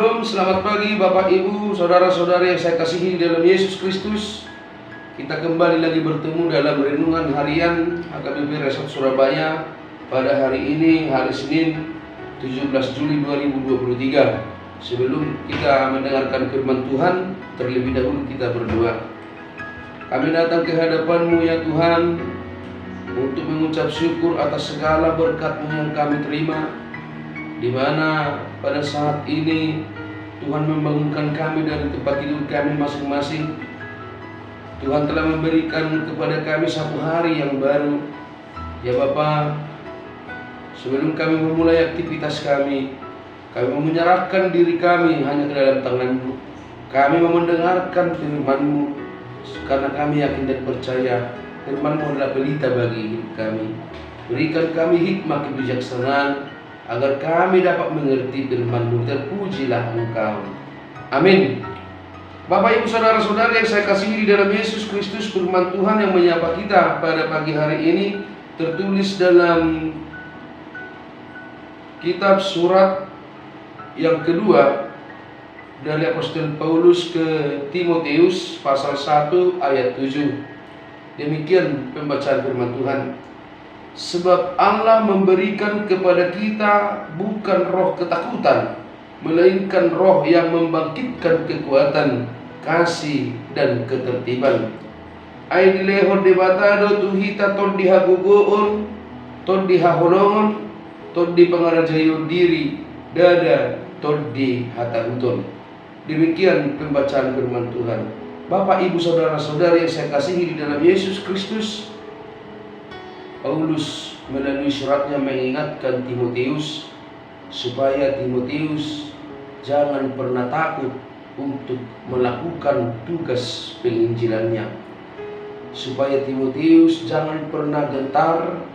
Shalom, selamat pagi Bapak Ibu, saudara-saudara yang saya kasihi dalam Yesus Kristus. Kita kembali lagi bertemu dalam renungan harian HKBP Resort Surabaya pada hari ini, hari Senin 17 Juli 2023. Sebelum kita mendengarkan firman Tuhan, terlebih dahulu kita berdoa. Kami datang ke hadapan-Mu ya Tuhan, untuk mengucap syukur atas segala berkat-Mu yang kami terima, di mana pada saat ini Tuhan membangunkan kami dari tempat tidur kami masing-masing. Tuhan telah memberikan kepada kami satu hari yang baru. Ya Bapa, sebelum kami memulai aktivitas kami mau menyerahkan diri kami hanya ke dalam tangan-Mu. Kami mau mendengarkan firman-Mu, karena kami yakin dan percaya firman-Mu adalah pelita bagi hidup kami. Berikan kami hikmat kebijaksanaan, agar kami dapat mengerti firman-Mu. Terpujilah Engkau. Amin. Bapak Ibu saudara-saudara yang saya kasihi di dalam Yesus Kristus, firman Tuhan yang menyapa kita pada pagi hari ini tertulis dalam kitab surat yang kedua dari Apostol Paulus ke Timotius pasal 1 ayat 7. Demikian pembacaan firman Tuhan. Sebab Allah memberikan kepada kita bukan roh ketakutan, melainkan roh yang membangkitkan kekuatan, kasih, dan ketertiban. Ai dilehor debatado tuhita tod dihagugoon, tod dihaholongon, tod dipangarajayo diri, dada, tod dihatahuton. Demikian pembacaan firman Tuhan. Bapak, Ibu, saudara-saudara yang saya kasihi di dalam Yesus Kristus, Paulus melalui suratnya mengingatkan Timotius supaya Timotius jangan pernah takut untuk melakukan tugas penginjilannya, supaya Timotius jangan pernah gentar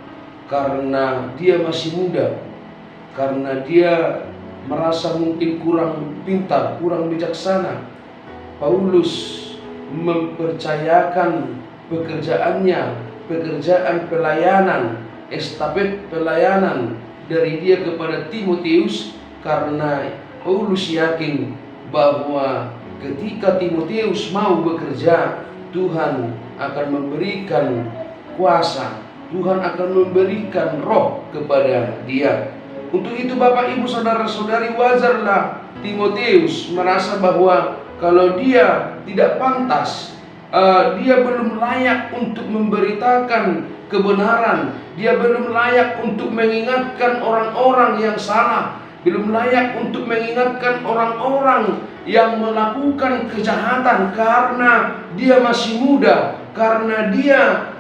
karena dia masih muda, karena dia merasa mungkin kurang pintar, kurang bijaksana. Paulus mempercayakan pekerjaan pelayanan, estafet pelayanan dari dia kepada Timotius, karena Paulus yakin bahwa ketika Timotius mau bekerja, Tuhan akan memberikan kuasa, Tuhan akan memberikan roh kepada dia. Untuk itu Bapak Ibu saudara-saudari, wajarlah Timotius merasa bahwa kalau dia tidak pantas, dia belum layak untuk memberitakan kebenaran, dia belum layak untuk mengingatkan orang-orang yang salah, belum layak untuk mengingatkan orang-orang yang melakukan kejahatan, karena dia masih muda, karena dia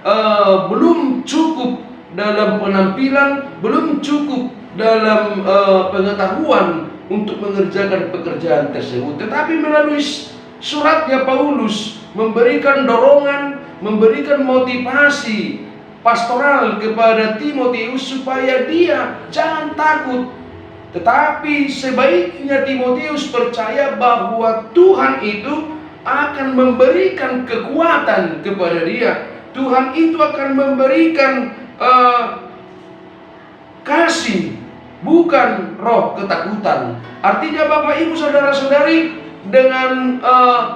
belum cukup dalam penampilan, belum cukup dalam pengetahuan untuk mengerjakan pekerjaan tersebut. Tetapi melalui suratnya Paulus memberikan dorongan, memberikan motivasi pastoral kepada Timotius supaya dia jangan takut. Tetapi sebaiknya Timotius percaya bahwa Tuhan itu akan memberikan kekuatan kepada dia. Tuhan itu akan memberikan kasih, bukan roh ketakutan. Artinya Bapak Ibu saudara-saudari, dengan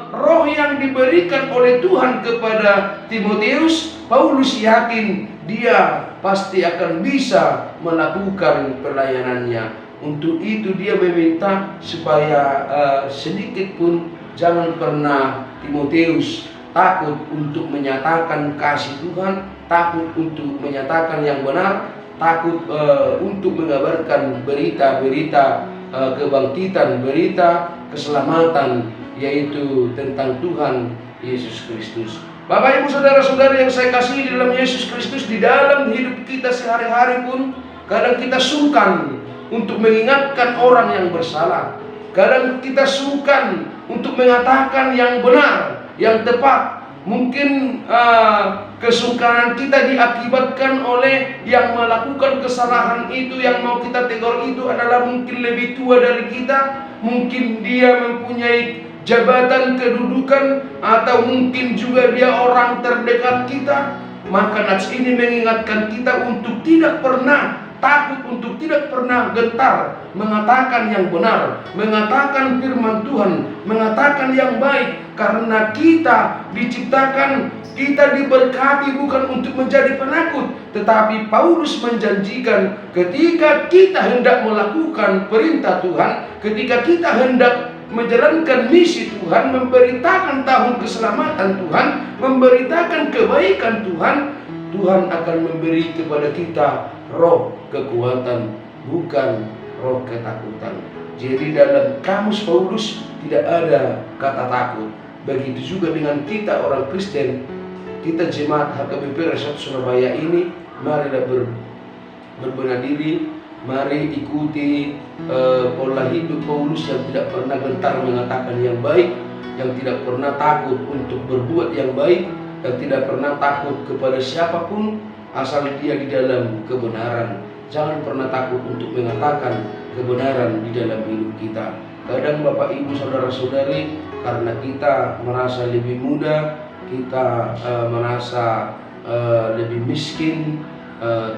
roh yang diberikan oleh Tuhan kepada Timotius, Paulus yakin dia pasti akan bisa melakukan pelayanannya. Untuk itu dia meminta supaya sedikit pun jangan pernah Timotius takut untuk menyatakan kasih Tuhan, takut untuk menyatakan yang benar, takut untuk mengabarkan berita-berita kebangkitan, berita keselamatan, yaitu tentang Tuhan Yesus Kristus. Bapak Ibu saudara-saudara yang saya kasihi di dalam Yesus Kristus, di dalam hidup kita sehari-hari pun kadang kita sungkan untuk mengingatkan orang yang bersalah. Kadang kita sungkan untuk mengatakan yang benar, yang tepat. Mungkin kesungkanan kita diakibatkan oleh yang melakukan kesalahan itu, yang mau kita tegur itu adalah mungkin lebih tua dari kita, mungkin dia mempunyai jabatan kedudukan, atau mungkin juga dia orang terdekat kita. Maka nats ini mengingatkan kita untuk tidak pernah takut untuk tidak pernah gentar mengatakan yang benar, mengatakan firman Tuhan, mengatakan yang baik. Karena kita diciptakan, kita diberkati bukan untuk menjadi penakut, tetapi Paulus menjanjikan ketika kita hendak melakukan perintah Tuhan, ketika kita hendak menjalankan misi Tuhan, memberitakan tahun keselamatan Tuhan, memberitakan kebaikan Tuhan, Tuhan akan memberi kepada kita roh kekuatan, bukan roh ketakutan. Jadi dalam kamus Paulus tidak ada kata takut. Begitu juga dengan kita orang Kristen, kita jemaat HKBP Resort Surabaya ini, marilah berbenah diri, mari ikuti pola hidup Paulus yang tidak pernah gentar mengatakan yang baik, yang tidak pernah takut untuk berbuat yang baik, yang tidak pernah takut kepada siapapun asal dia di dalam kebenaran. Jangan pernah takut untuk mengatakan kebenaran di dalam hidup kita. Kadang Bapak Ibu Saudara-saudari, karena kita merasa lebih muda, kita merasa lebih miskin,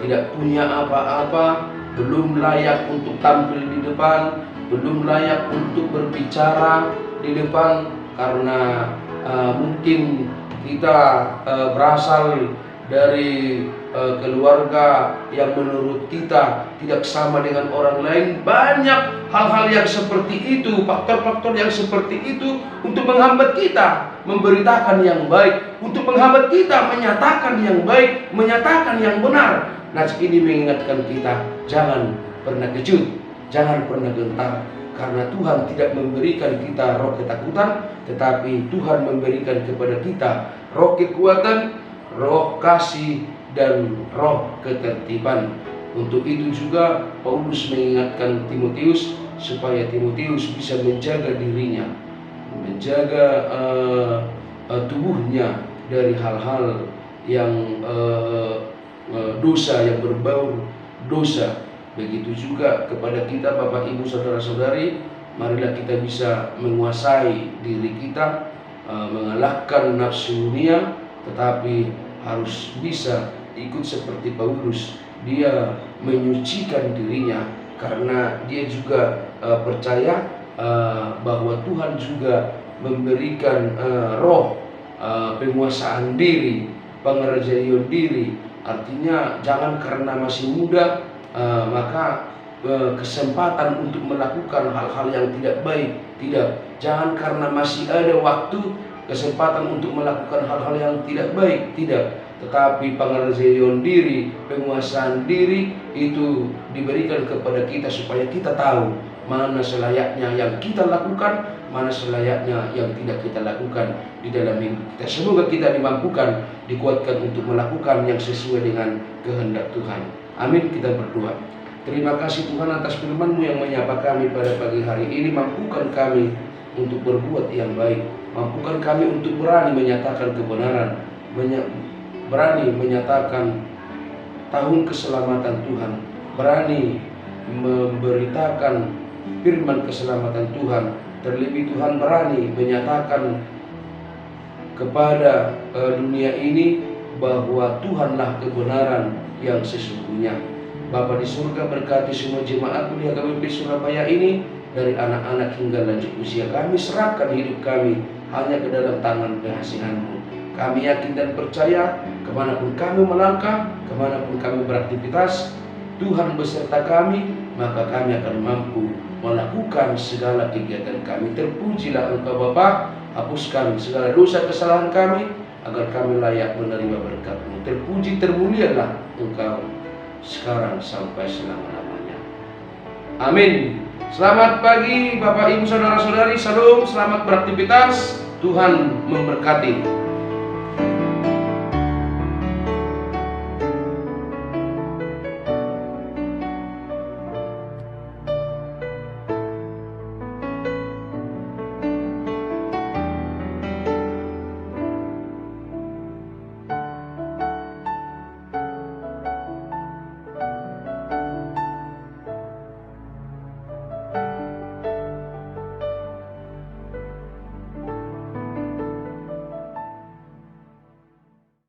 tidak punya apa-apa, belum layak untuk tampil di depan, belum layak untuk berbicara di depan, karena mungkin kita berasal dari keluarga yang menurut kita tidak sama dengan orang lain. Banyak hal-hal yang seperti itu, faktor-faktor yang seperti itu untuk menghambat kita memberitakan yang baik, untuk menghambat kita menyatakan yang baik, menyatakan yang benar. Nah, ini mengingatkan kita, jangan pernah kecut, jangan pernah gentar, karena Tuhan tidak memberikan kita roh ketakutan, tetapi Tuhan memberikan kepada kita roh kekuatan, roh kasih, dan roh ketertiban. Untuk itu juga Paulus mengingatkan Timotius supaya Timotius bisa menjaga dirinya, menjaga tubuhnya dari hal-hal yang dosa, yang berbau dosa. Begitu juga kepada kita Bapak Ibu Saudara-saudari, marilah kita bisa menguasai diri kita, mengalahkan nafsu dunia, tetapi harus bisa ikut seperti Paulus. Dia menyucikan dirinya karena dia juga percaya bahwa Tuhan juga memberikan roh penguasaan diri, pengerjaan diri. Artinya jangan karena masih muda maka kesempatan untuk melakukan hal-hal yang tidak baik. Tidak, jangan karena masih ada waktu kesempatan untuk melakukan hal-hal yang tidak baik. Tidak, tetapi pengerjaan diri, penguasaan diri itu diberikan kepada kita supaya kita tahu mana selayaknya yang kita lakukan, mana selayaknya yang tidak kita lakukan di dalam hidup kita. Semoga kita dimampukan, dikuatkan untuk melakukan yang sesuai dengan kehendak Tuhan. Amin. Kita berdoa. Terima kasih Tuhan atas firman-Mu yang menyapa kami pada pagi hari ini. Mampukan kami untuk berbuat yang baik, mampukan kami untuk berani menyatakan kebenaran, berani menyatakan tahun keselamatan Tuhan, berani memberitakan firman keselamatan Tuhan. Terlebih Tuhan berani menyatakan kepada dunia ini bahwa Tuhanlah kebenaran yang sesungguhnya. Bapa di surga, berkati semua jemaat di HKBP Surabaya ini, dari anak-anak hingga lanjut usia. Kami serahkan hidup kami hanya ke dalam tangan pengasihan-Mu. Kami yakin dan percaya kemanapun kami melangkah, kemanapun kami beraktivitas, Tuhan beserta kami, maka kami akan mampu melakukan segala kegiatan kami. Terpujilah Engkau Bapa, hapuskan segala dosa kesalahan kami, agar kami layak menerima berkat-Mu. Terpuji, termulialah Engkau sekarang sampai selama-lamanya. Amin. Selamat pagi Bapak Ibu Saudara-saudari, salam, selamat beraktivitas, Tuhan memberkati.